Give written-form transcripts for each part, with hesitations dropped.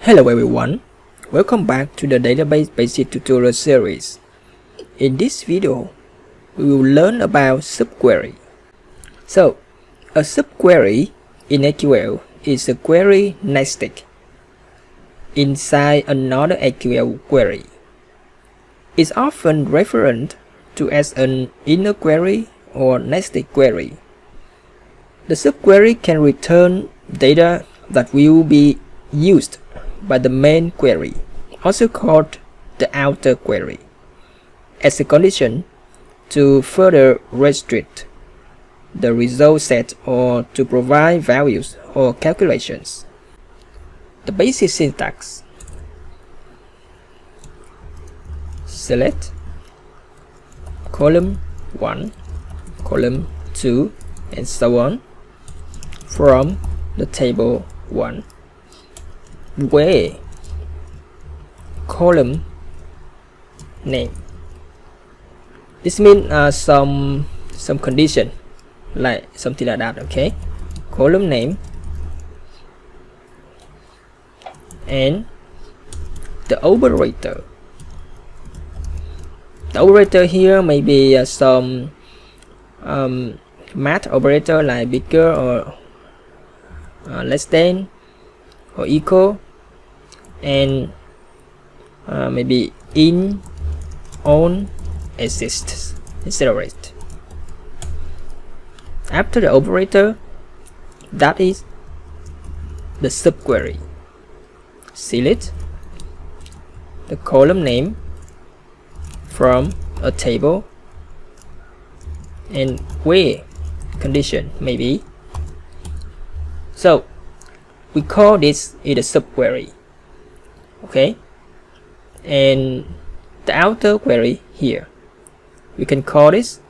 Hello everyone, welcome back to the Database Basic tutorial series. In this video, we will learn about subquery. So, a subquery in SQL is a query nested inside another SQL query. It's often referred to as an inner query or nested query. The subquery can return data that will be used by the main query, also called the outer query, as a condition to further restrict the result set or to provide values or calculations. The basic syntax: select column 1, column 2, and so on from the table 1, where column name. This means some condition, like something like that. Okay, column name and the operator. The operator here may be some math operator like bigger or less than or equal, and maybe in, on, exists, etc. After the operator, that is the subquery. Select the column name from a table and where condition may be. So we call this a subquery. Okay, and the outer query here, we can call this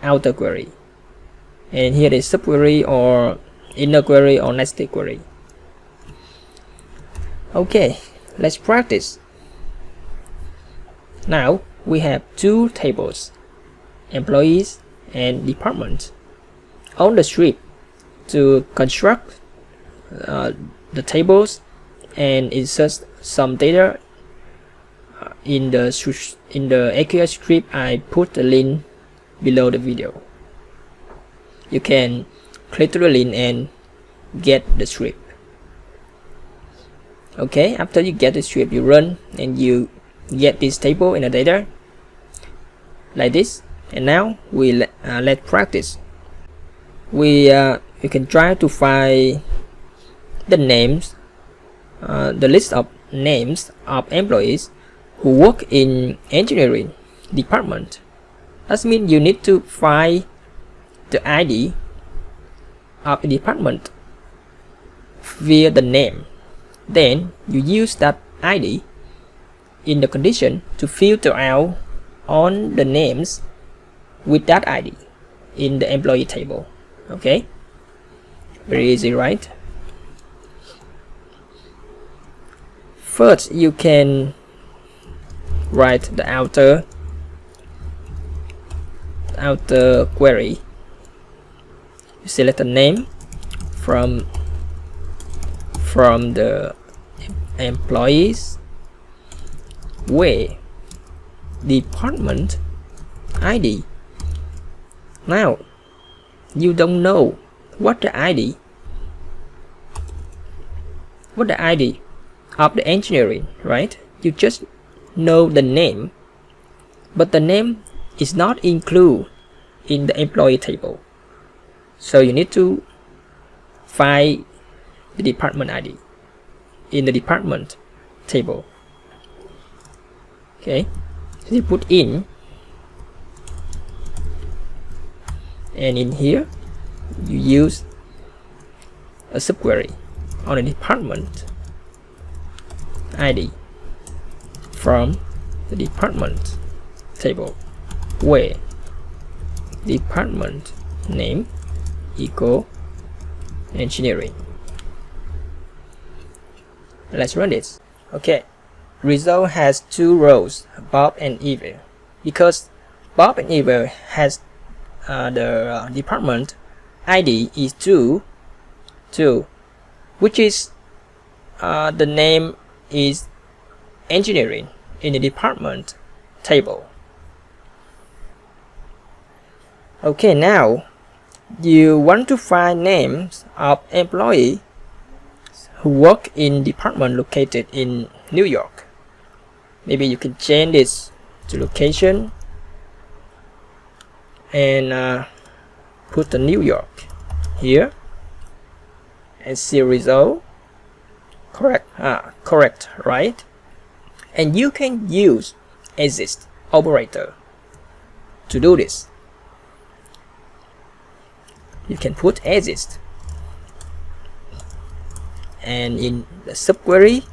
outer query, and here is subquery or inner query or nested query. Okay, let's practice. Now we have two tables, employees and department, on the script to construct the tables and insert some data in the SQL script. I put the link below the video. You can click to the link and get the script. Okay, after you get the script, you run and you get this table in the data like this. And now we let's practice. You can try to find the names, the list of names of employees who work in engineering department. That means you need to find the ID of the department via the name. Then you use that ID in the condition to filter out on the names with that ID in the employee table. Okay, very easy, right? First, you can write the outer query. You select the name from the employees, where department ID. Now you don't know what the ID of the engineering, right? You just know the name, but the name is not included in the employee table, so you need to find the department ID in the department table. Okay, so you put in, and in here you use a subquery on the department ID from the department table, where department name equal engineering. Let's run this. Okay, result has two rows, Bob and Eva, because Bob and Eva has the department ID is 2, which is the name is engineering in the department table. Okay, now you want to find names of employees who work in department located in New York. Maybe you can change this to location and put the New York here and see result. Correct, right? And you can use exist operator to do this. You can put exist, and in the subquery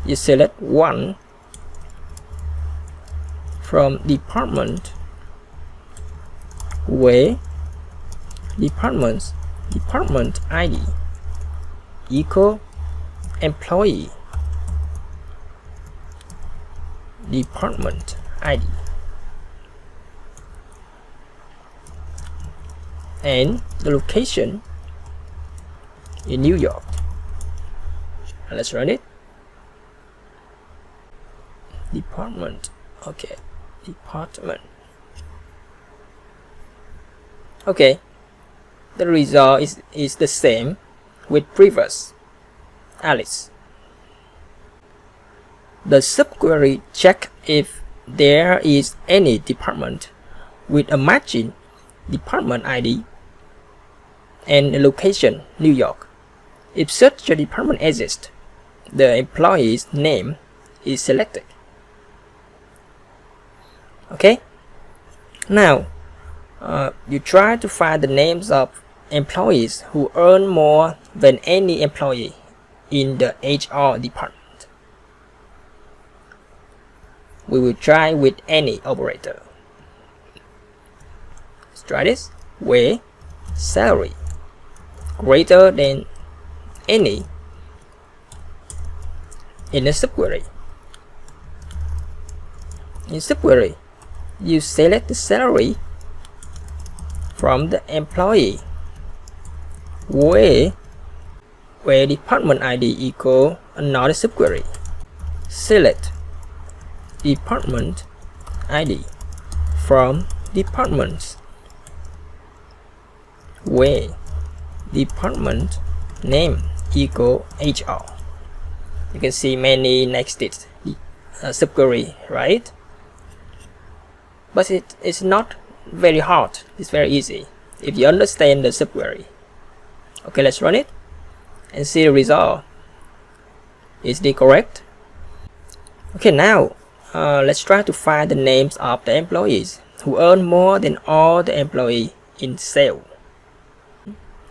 you select one from department where department ID equal employee department ID, and the location in New York. Let's run it. Department. Okay, department. Okay, the result is the same with previous Alice. The subquery check if there is any department with a matching department ID and the location New York. If such a department exists, the employee's name is selected. Okay, now you try to find the names of employees who earn more than any employee in the HR department. We will try with any operator. Let's try this. Where salary greater than any in the subquery. In subquery, you select the salary from the employee where department ID equal another subquery. Select department ID from departments where department name equal HR. You can see many nested subquery, right? But it's not very hard. It's very easy if you understand the subquery. Okay, let's run it and see the result. Is it correct? Okay, now let's try to find the names of the employees who earn more than all the employees in sale.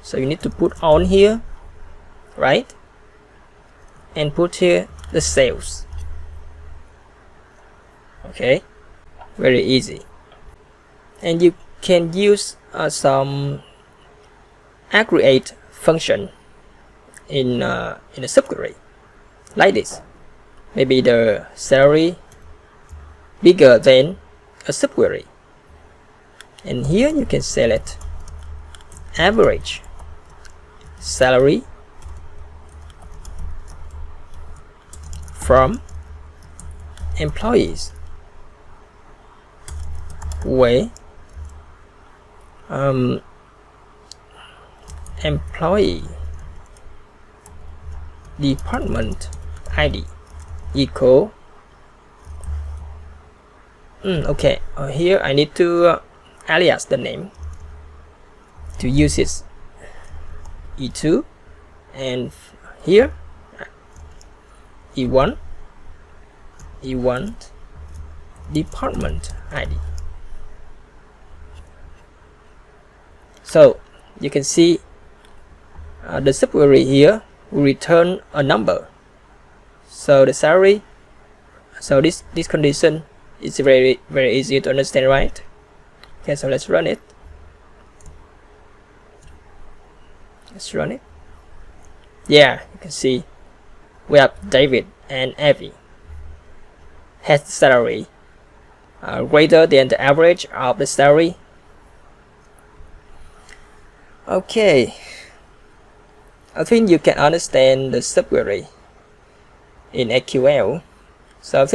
So you need to put on here, right? And put here the sales. Okay, very easy. And you can use some aggregate function in the subquery, like this. Maybe the salary bigger than a subquery, and here you can select average salary from employees where employee department ID equal okay, here I need to alias the name to use it E2, and here E1 department ID. So you can see the subquery here will return a number. So the salary, so this condition is very easy to understand, right? Okay, so let's run it. Let's run it. Yeah, you can see we have David and Evie has the salary greater than the average of the salary. Okay, I think you can understand the subquery. in SQL. So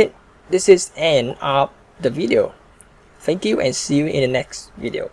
this is end of the video. Thank you and see you in the next video.